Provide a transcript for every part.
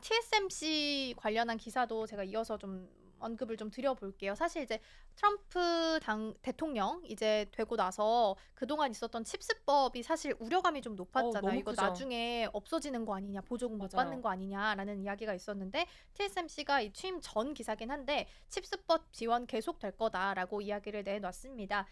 TSMC 관련한 기사도 제가 이어서 좀 언급을 좀 드려볼게요. 사실 이제 트럼프 대통령 이제 되고 나서 그동안 있었던 칩스법이 사실 우려감이 좀 높았잖아요. 너무 이거 크죠. 나중에 없어지는 거 아니냐, 보조금 못 받는 맞아요. 거 아니냐라는 이야기가 있었는데 TSMC가 이 취임 전 기사긴 한데 칩스법 지원 계속될 거다라고 이야기를 내놨습니다.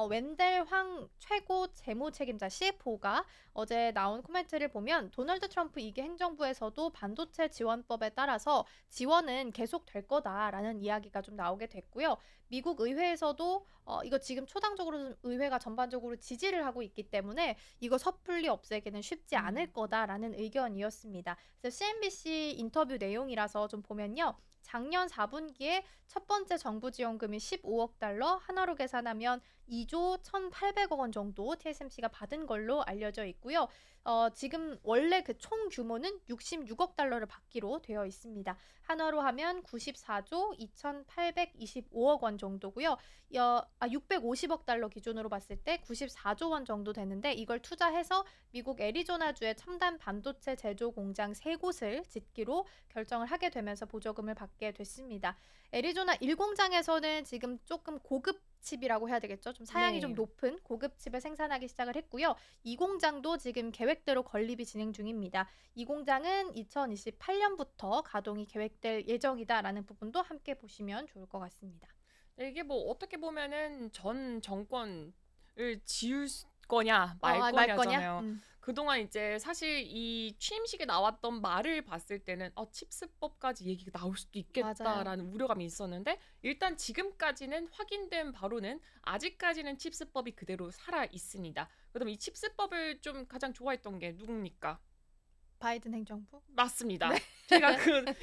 웬델 황 최고 재무 책임자 CFO가 어제 나온 코멘트를 보면 도널드 트럼프 2기 행정부에서도 반도체 지원법에 따라서 지원은 계속 될 거다라는 이야기가 좀 나오게 됐고요. 미국 의회에서도 이거 지금 초당적으로 의회가 전반적으로 지지를 하고 있기 때문에 이거 섣불리 없애기는 쉽지 않을 음. 거다라는 의견이었습니다. 그래서 CNBC 인터뷰 내용이라서 좀 보면요. 작년 4분기에 첫 번째 정부 지원금이 15억 달러, 한화로 계산하면 2조 1,800억 원 정도 TSMC가 받은 걸로 알려져 있고요. 지금 원래 그 총 규모는 66억 달러를 받기로 되어 있습니다. 한화로 하면 94조 2,825억 원 정도고요. 650억 달러 기준으로 봤을 때 94조 원 정도 되는데 이걸 투자해서 미국 애리조나주의 첨단 반도체 제조 공장 3곳을 짓기로 결정을 하게 되면서 보조금을 받게 됐습니다. 애리조나 1공장에서는 지금 조금 고급 칩이라고 해야 되겠죠. 좀 사양이 좀 네. 높은 고급 칩을 생산하기 시작을 했고요. 이 공장도 지금 계획대로 건립이 진행 중입니다. 이 공장은 2028년부터 가동이 계획될 예정이다라는 부분도 함께 보시면 좋을 것 같습니다. 네, 이게 뭐 어떻게 보면은 전 정권을 지울 거냐 말 말 거냐? 거냐잖아요. 그동안 이제 사실 이 취임식에 나왔던 말을 봤을 때는 칩스법까지 얘기가 나올 수도 맞아요. 있겠다라는 우려감이 있었는데 일단 지금까지는 확인된 바로는 아직까지는 칩스법이 그대로 살아 있습니다. 그럼 이 칩스법을 좀 가장 좋아했던 게 누굽니까? 바이든 행정부? 네. 맞습니다. 제가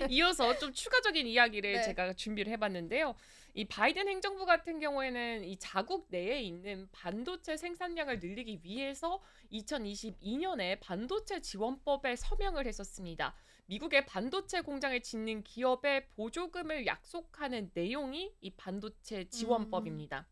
이어서 좀 추가적인 이야기를 네. 제가 준비를 해봤는데요. 이 바이든 행정부 같은 경우에는 이 자국 내에 있는 반도체 생산량을 늘리기 위해서 2022년에 반도체 지원법에 서명을 했었습니다. 미국의 반도체 공장을 짓는 기업에 보조금을 약속하는 내용이 이 반도체 음, 지원법입니다.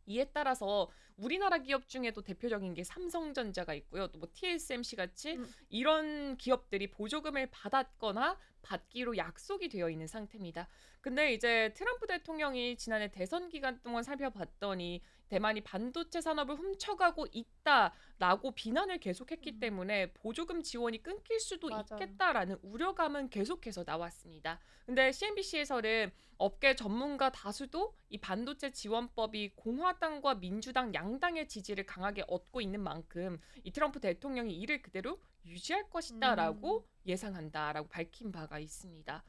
이에 따라서 우리나라 기업 중에도 대표적인 게 삼성전자가 있고요. 또 뭐 TSMC 같이 음, 이런 기업들이 보조금을 받았거나 받기로 약속이 되어 있는 상태입니다. 근데 이제 트럼프 대통령이 지난해 대선 기간 동안 살펴봤더니 대만이 반도체 산업을 훔쳐가고 있다라고 비난을 계속했기 음, 때문에 보조금 지원이 끊길 수도 맞아요. 있겠다라는 우려감은 계속해서 나왔습니다. 근데 CNBC에서는 업계 전문가 다수도 이 반도체 지원법이 공화당과 민주당 양당의 지지를 강하게 얻고 있는 만큼 이 트럼프 대통령이 이를 그대로 유지할 음, 것이다라고 예상한다라고 밝힌 바가 있습니다.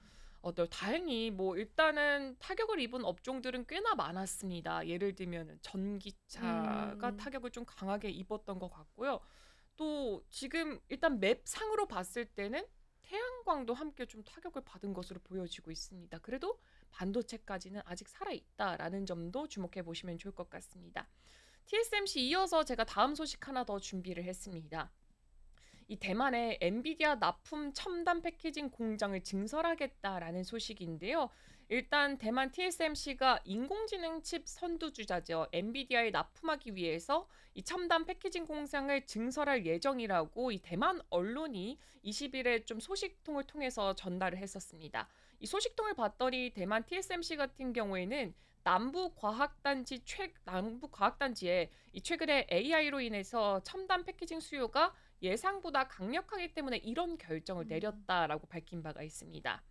다행히 뭐 일단은 타격을 입은 업종들은 꽤나 많았습니다. 예를 들면 전기차가 음, 타격을 좀 강하게 입었던 것 같고요. 또 지금 일단 맵 상으로 봤을 때는 태양광도 함께 좀 타격을 받은 것으로 보여지고 있습니다. 그래도 반도체까지는 아직 살아있다라는 점도 주목해 보시면 좋을 것 같습니다. TSMC 이어서 제가 다음 소식 하나 더 준비를 했습니다. 이 대만의 엔비디아 납품 첨단 패키징 공장을 증설하겠다라는 소식인데요. 일단 대만 TSMC가 인공지능 칩 선두주자죠. 엔비디아에 납품하기 위해서 이 첨단 패키징 공장을 증설할 예정이라고 이 대만 언론이 20일에 좀 소식통을 통해서 전달을 했었습니다. 이 소식통을 봤더니 대만 TSMC 같은 경우에는 남부과학단지에 이 최근에 AI로 인해서 첨단 패키징 수요가 예상보다 강력하기 때문에 이런 결정을 음, 내렸다라고 밝힌 바가 있습니다.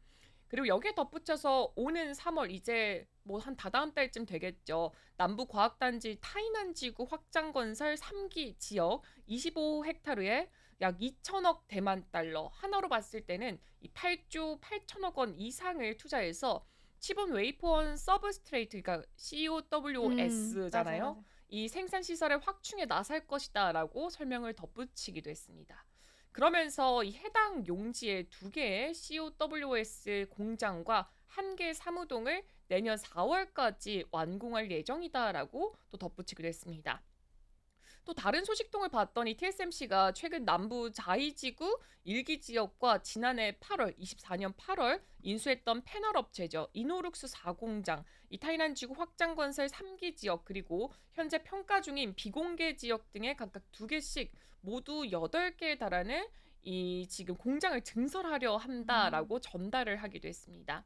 그리고 여기에 덧붙여서 오는 3월 이제 뭐 한 다다음 달쯤 되겠죠. 남부과학단지 타이난지구 확장건설 3기 지역 25헥타르에 약 2천억 대만 달러, 하나로 봤을 때는 이 8조 8천억 원 이상을 투자해서 치본 웨이퍼원 서브스트레이트, 그러니까 맞아요, COWS잖아요. 맞아요. 이 생산 시설의 확충에 나설 것이다라고 설명을 덧붙이기도 했습니다. 그러면서 이 해당 용지의 2개의 COWS 공장과 1개 사무동을 내년 4월까지 완공할 예정이다라고 또 덧붙이기도 했습니다. 또 다른 소식통을 봤더니 TSMC가 최근 남부 자이지구 일기 지역과 지난해 8월, 24년 8월 인수했던 패널 업체죠. 이노룩스 4공장, 이 타이난 지구 확장 건설 3기 지역, 그리고 현재 평가 중인 비공개 지역 등에 각각 2개씩 모두 8개에 달하는 이 지금 공장을 증설하려 음. 한다라고 전달을 하기도 했습니다.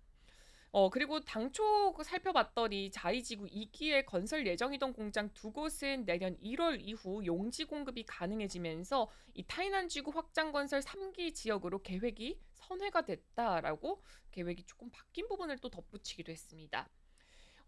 그리고 당초 살펴봤더니 자이지구 2기에 건설 예정이던 공장 두 곳은 내년 1월 이후 용지 공급이 가능해지면서 이 타이난지구 확장 건설 3기 지역으로 계획이 선회가 됐다라고 계획이 조금 바뀐 부분을 또 덧붙이기도 했습니다.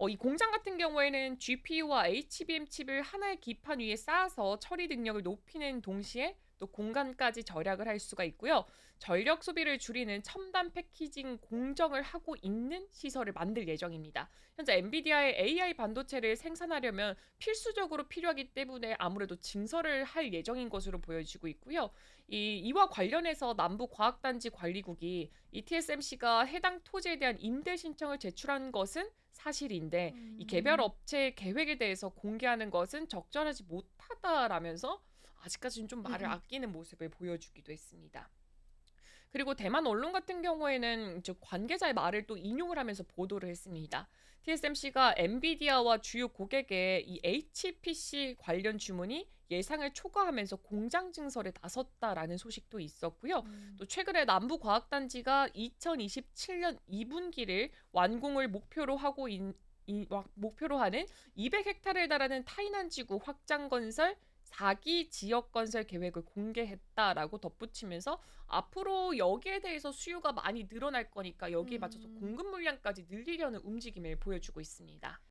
이 공장 같은 경우에는 GPU와 HBM 칩을 하나의 기판 위에 쌓아서 처리 능력을 높이는 동시에 또 공간까지 절약을 할 수가 있고요. 전력 소비를 줄이는 첨단 패키징 공정을 하고 있는 시설을 만들 예정입니다. 현재 엔비디아의 AI 반도체를 생산하려면 필수적으로 필요하기 때문에 아무래도 증설을 할 예정인 것으로 보여지고 있고요. 이와 관련해서 남부과학단지 관리국이 이 TSMC가 해당 토지에 대한 임대 신청을 제출한 것은 사실인데 이 개별 음. 업체의 계획에 대해서 공개하는 것은 적절하지 못하다라면서 아직까지는 좀 말을 음음. 아끼는 모습을 보여주기도 했습니다. 그리고 대만 언론 같은 경우에는 즉 관계자의 말을 또 인용을 하면서 보도를 했습니다. TSMC가 엔비디아와 주요 고객의 이 HPC 관련 주문이 예상을 초과하면서 공장 증설에 나섰다라는 소식도 있었고요. 음. 또 최근에 남부과학단지가 2027년 2분기를 완공을 목표로 하는 200헥타르에 달하는 타이난지구 확장 건설 4기 지역 건설 계획을 공개했다라고 덧붙이면서 앞으로 여기에 대해서 수요가 많이 늘어날 거니까 여기에 맞춰서 음. 공급 물량까지 늘리려는 움직임을 보여주고 있습니다.